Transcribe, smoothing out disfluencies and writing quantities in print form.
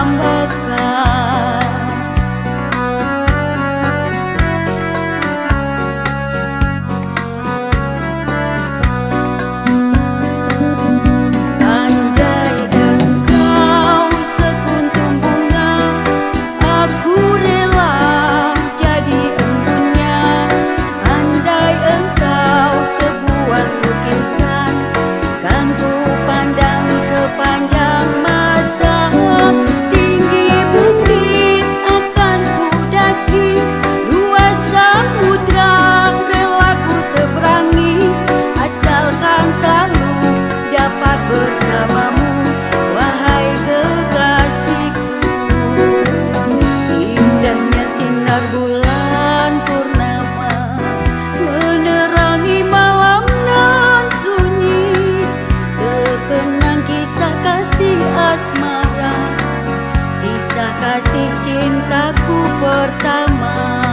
dambakan. Andai engkau sekuntum bunga, aku rela jadi embunnya. Andai engkau sebuah lukisan, kan ku pandang sepanjang masa. Tinggi bukit akan ku daki, luas samudra rela ku seberangi, asalkan selalu dapat bersamamu, wahai kekasihku. Indahnya sinar bulan purnama menerangi malam nan sunyi, terkenang kisah kasih asmara, kisah kasih cintaku pertama.